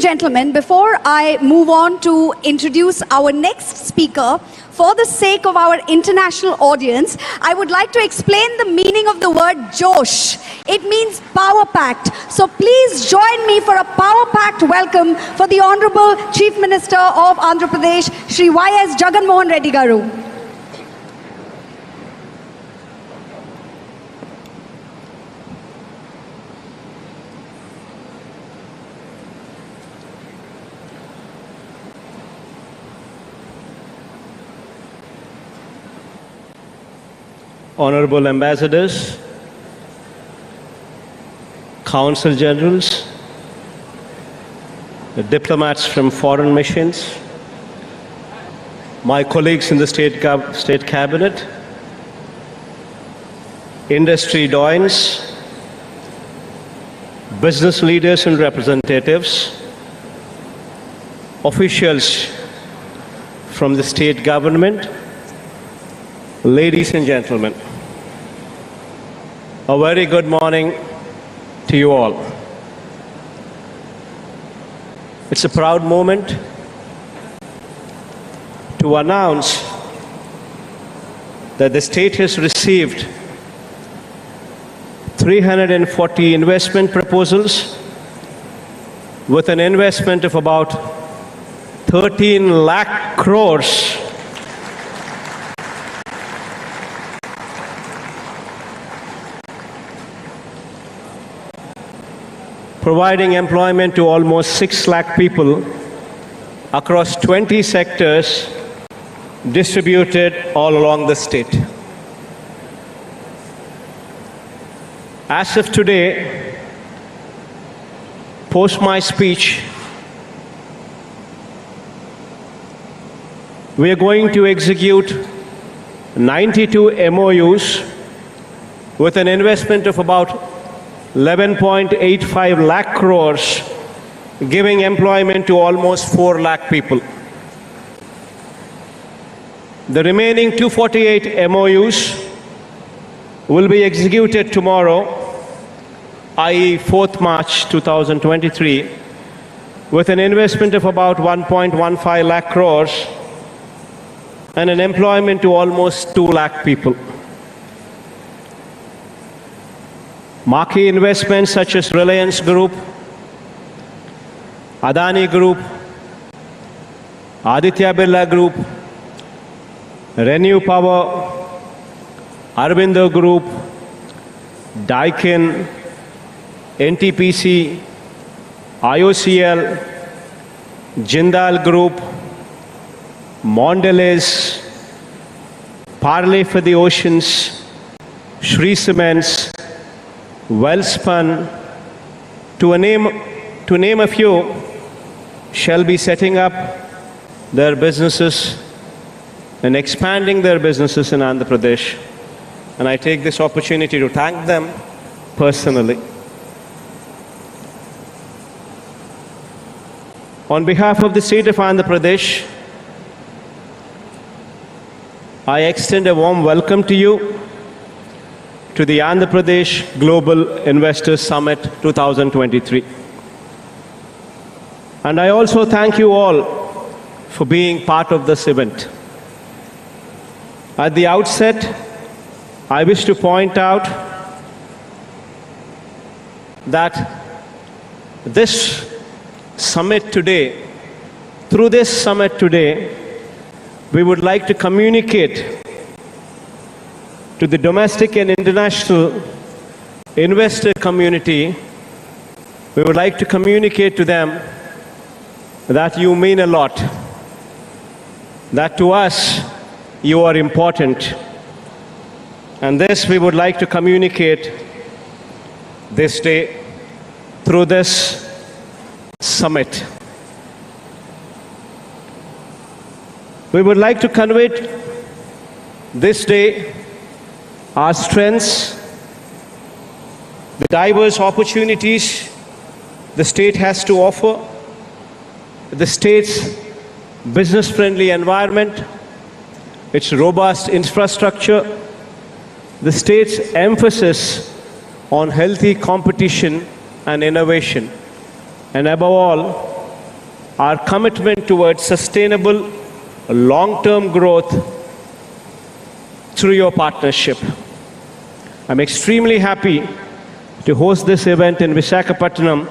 gentlemen, before I move on to introduce our next speaker, for the sake of our international audience, I would like to explain the meaning of the word Josh. It means power-packed. So please join me for a power-packed welcome for the Honorable Chief Minister of Andhra Pradesh, Shri Y.S. Jagan Reddy Garu. Honorable Ambassadors, Consul Generals, the diplomats from foreign missions, my colleagues in the State Cabinet, industry doyens, business leaders and representatives, officials from the state government, ladies and gentlemen, a very good morning to you all. It's a proud moment to announce that the state has received 340 investment proposals with an investment of about 13 lakh crores providing employment to almost 6 lakh people across 20 sectors distributed all along the state. As of today, post my speech, we are going to execute 92 MOUs with an investment of about 11.85 lakh crores, giving employment to almost 4 lakh people. The remaining 248 MOUs will be executed tomorrow, i.e. 4th March 2023, with an investment of about 1.15 lakh crores and an employment to almost 2 lakh people. Marquee investments such as Reliance Group, Adani Group, Aditya Birla Group, Renew Power, Aurobindo Group, Daikin, NTPC, IOCL, Jindal Group, Mondelez, Parley for the Oceans, Shree Cements, Wellspun, to name a few, shall be setting up their businesses and expanding their businesses in Andhra Pradesh. And I take this opportunity to thank them personally. On behalf of the state of Andhra Pradesh, I extend a warm welcome to you to the Andhra Pradesh Global Investors Summit 2023. And I also thank you all for being part of this event. At the outset, I wish to point out that this summit today, through this summit today, we would like to communicate to the domestic and international investor community, we would like to communicate to them that you mean a lot, that to us you are important. And this we would like to communicate this day through this summit. We would like to convey this day our strengths, the diverse opportunities the state has to offer, the state's business-friendly environment, its robust infrastructure, the state's emphasis on healthy competition and innovation, and above all, our commitment towards sustainable long-term growth through your partnership. I'm extremely happy to host this event in Visakhapatnam,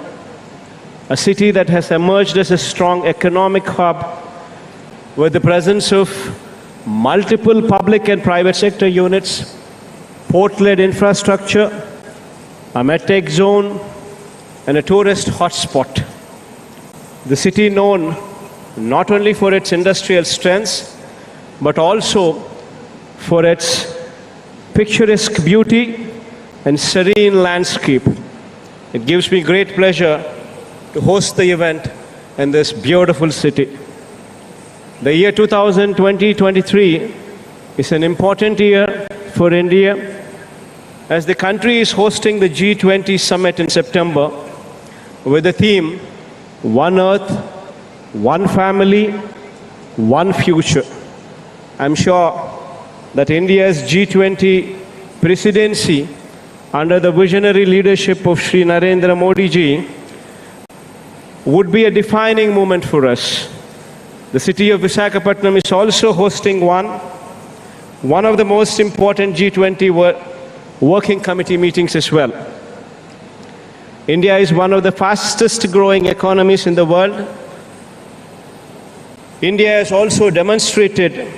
a city that has emerged as a strong economic hub with the presence of multiple public and private sector units, port-led infrastructure, a medtech zone, and a tourist hotspot. The city known not only for its industrial strengths, but also for its picturesque beauty and serene landscape. It gives me great pleasure to host the event in this beautiful city. The year 2020-23 is an important year for India as the country is hosting the G20 summit in September with the theme, One Earth, One Family, One Future. I'm sure that India's G20 presidency under the visionary leadership of Shri Narendra Modi ji would be a defining moment for us. The city of Visakhapatnam is also hosting one of the most important G20 working committee meetings as well. India is one of the fastest growing economies in the world. India has also demonstrated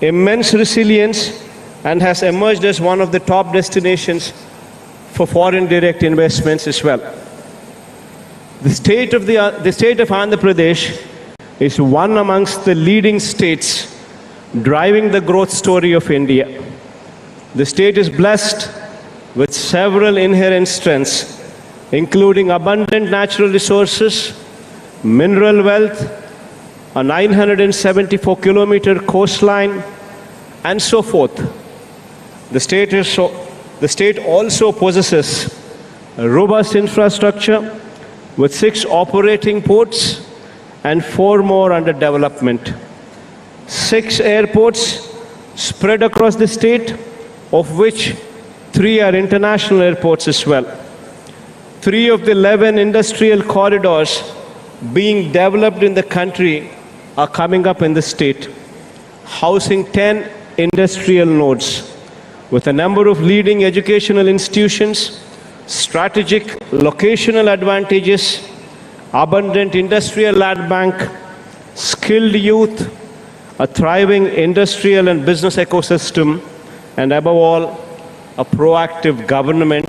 immense resilience and has emerged as one of the top destinations for foreign direct investments as well. The state of Andhra Pradesh is one amongst the leading states driving the growth story of India. The state is blessed with several inherent strengths, including abundant natural resources, mineral wealth, a 974-kilometer coastline, and so forth. The state also possesses a robust infrastructure with 6 operating ports and 4 more under development. 6 airports spread across the state, of which 3 are international airports as well. 3 of the 11 industrial corridors being developed in the country are coming up in the state, housing 10 industrial nodes with a number of leading educational institutions, strategic locational advantages, abundant industrial land bank, skilled youth, a thriving industrial and business ecosystem, and above all, a proactive government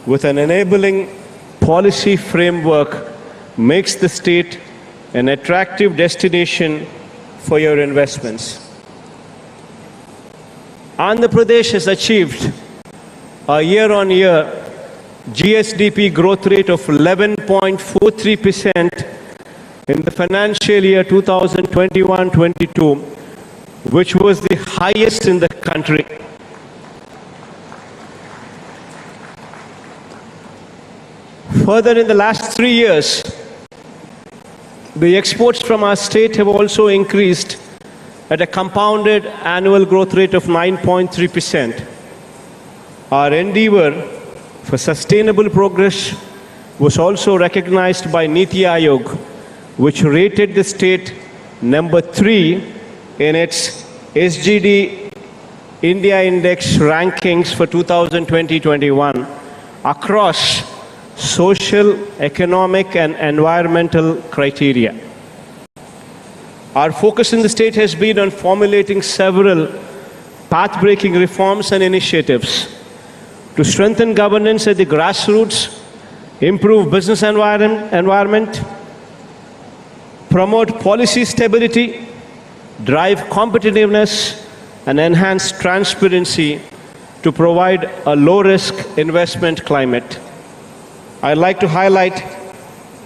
with an enabling policy framework makes the state an attractive destination for your investments. Andhra Pradesh has achieved a year-on-year GSDP growth rate of 11.43% in the financial year 2021-22, which was the highest in the country. Further, in the last 3 years, the exports from our state have also increased at a compounded annual growth rate of 9.3%. Our endeavor for sustainable progress was also recognized by Niti Aayog, which rated the state number 3 in its SGD India Index rankings for 2020-21 across social, economic, and environmental criteria. Our focus in the state has been on formulating several path-breaking reforms and initiatives to strengthen governance at the grassroots, improve business environment, promote policy stability, drive competitiveness, and enhance transparency to provide a low-risk investment climate. I'd like to highlight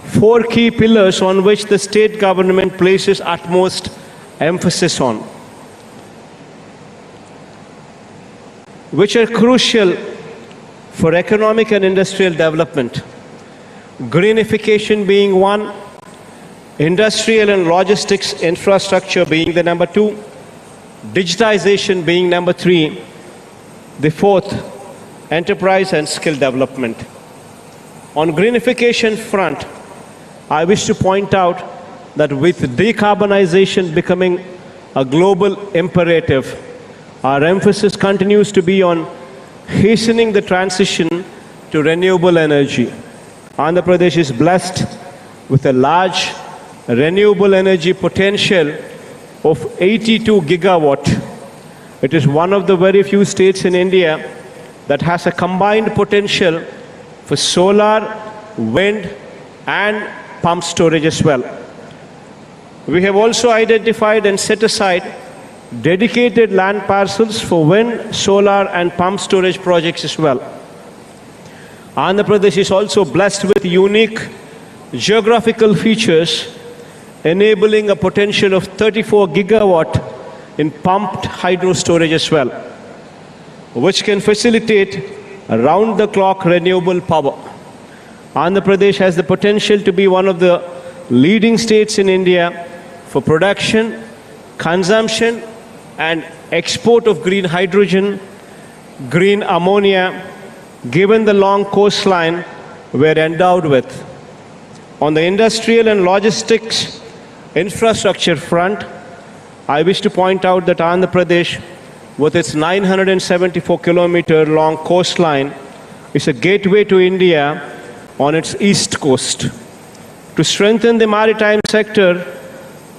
4 key pillars on which the state government places utmost emphasis on, which are crucial for economic and industrial development. Greenification being 1, industrial and logistics infrastructure being the number 2, digitization being number 3, the 4th, enterprise and skill development. On greenification front, I wish to point out that with decarbonization becoming a global imperative, our emphasis continues to be on hastening the transition to renewable energy. Andhra Pradesh is blessed with a large renewable energy potential of 82 gigawatt. It is one of the very few states in India that has a combined potential for solar, wind, and pump storage as well. We have also identified and set aside dedicated land parcels for wind, solar, and pump storage projects as well. Andhra Pradesh is also blessed with unique geographical features enabling a potential of 34 gigawatt in pumped hydro storage as well, which can facilitate round-the-clock renewable power. Andhra Pradesh has the potential to be one of the leading states in India for production, consumption, and export of green hydrogen, green ammonia, given the long coastline we're endowed with. On the industrial and logistics infrastructure front, I wish to point out that Andhra Pradesh, with its 974-kilometer long coastline, is a gateway to India on its east coast. To strengthen the maritime sector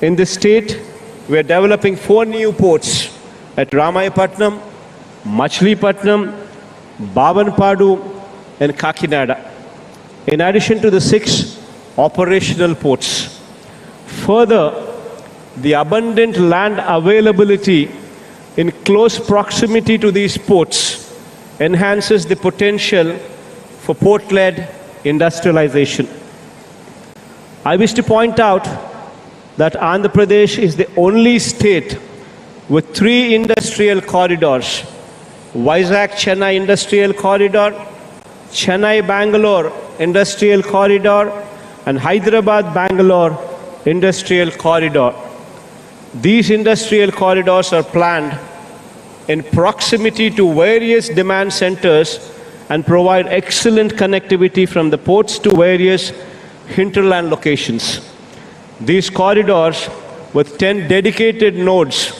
in the state, we are developing 4 new ports at Ramayapatnam, Machilipatnam, Babanpadu, and Kakinada, in addition to the 6 operational ports. Further, the abundant land availability in close proximity to these ports enhances the potential for port-led industrialization. I wish to point out that Andhra Pradesh is the only state with 3 industrial corridors: Vizag-Chennai Industrial Corridor, Chennai-Bangalore Industrial Corridor, and Hyderabad-Bangalore Industrial Corridor. These industrial corridors are planned in proximity to various demand centers and provide excellent connectivity from the ports to various hinterland locations. These corridors, with 10 dedicated nodes,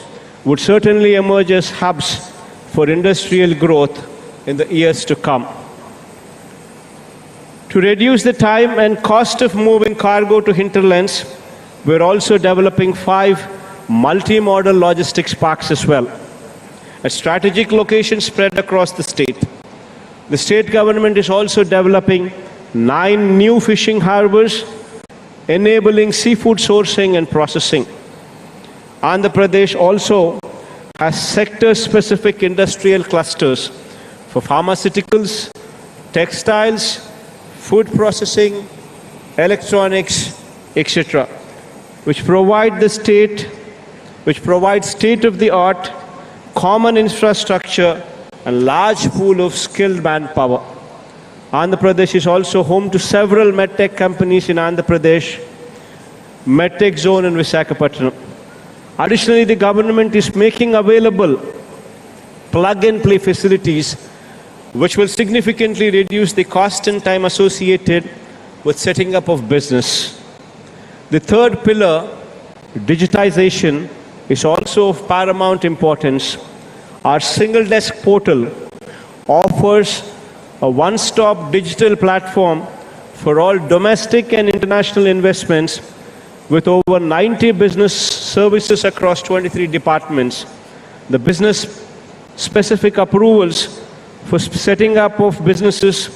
would certainly emerge as hubs for industrial growth in the years to come. To reduce the time and cost of moving cargo to hinterlands, we're also developing 5 multi-modal logistics parks as well, at strategic locations spread across the state. The state government is also developing 9 new fishing harbors, enabling seafood sourcing and processing. Andhra Pradesh also has sector-specific industrial clusters for pharmaceuticals, textiles, food processing, electronics, etc., which provide state-of-the-art common infrastructure and large pool of skilled manpower. Andhra Pradesh is also home to several medtech companies in Andhra Pradesh, medtech zone in Visakhapatnam. Additionally, the government is making available plug-and-play facilities which will significantly reduce the cost and time associated with setting up of business. The third pillar, digitization, is also of paramount importance. Our single desk portal offers a one-stop digital platform for all domestic and international investments with over 90 business services across 23 departments. The business-specific approvals for setting up of businesses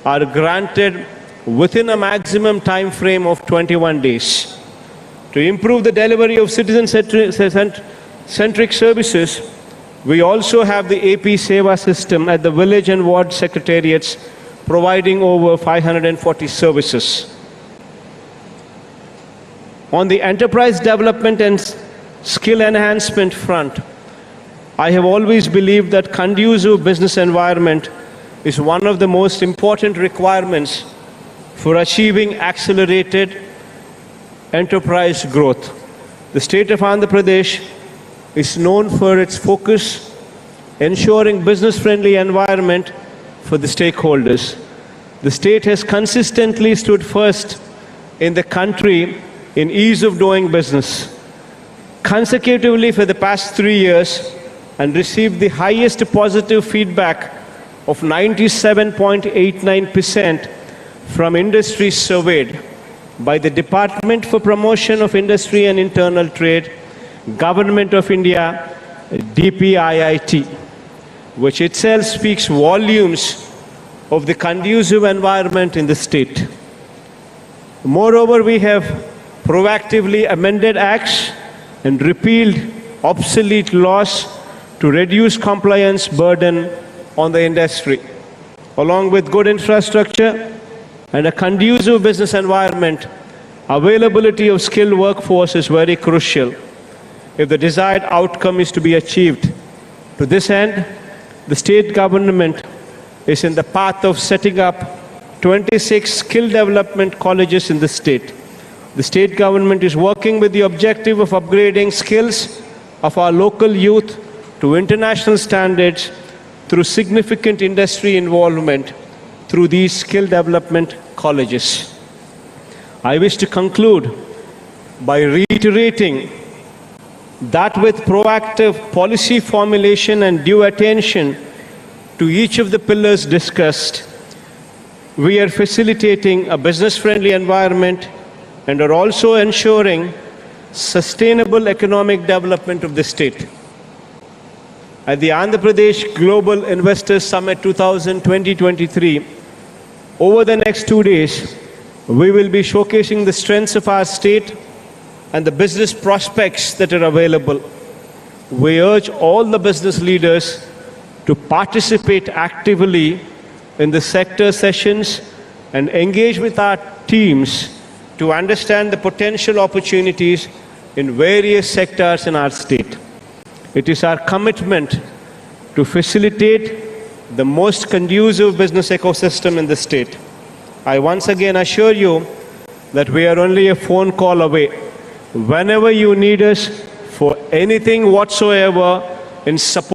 are granted within a maximum time frame of 21 days. To improve the delivery of citizen-centric services, we also have the AP Seva system at the village and ward secretariats, providing over 540 services. On the enterprise development and skill enhancement front, I have always believed that conducive business environment is one of the most important requirements for achieving accelerated enterprise growth. The state of Andhra Pradesh is known for its focus ensuring business-friendly environment for the stakeholders. The state has consistently stood first in the country in ease of doing business consecutively for the past 3 years and received the highest positive feedback of 97.89% from industries surveyed by the Department for Promotion of Industry and Internal Trade, Government of India, DPIIT, which itself speaks volumes of the conducive environment in the state. Moreover, we have proactively amended acts and repealed obsolete laws to reduce compliance burden on the industry. Along with good infrastructure and a conducive business environment, availability of skilled workforce is very crucial if the desired outcome is to be achieved. To this end, the state government is in the path of setting up 26 skill development colleges in the state. The state government is working with the objective of upgrading skills of our local youth to international standards through significant industry involvement through these skill development colleges. I wish to conclude by reiterating that with proactive policy formulation and due attention to each of the pillars discussed, we are facilitating a business-friendly environment and are also ensuring sustainable economic development of the state. At the Andhra Pradesh Global Investors Summit 2023, over the next 2 days, we will be showcasing the strengths of our state and the business prospects that are available. We urge all the business leaders to participate actively in the sector sessions and engage with our teams to understand the potential opportunities in various sectors in our state. It is our commitment to facilitate the most conducive business ecosystem in the state. I once again assure you that we are only a phone call away. Whenever you need us for anything whatsoever in support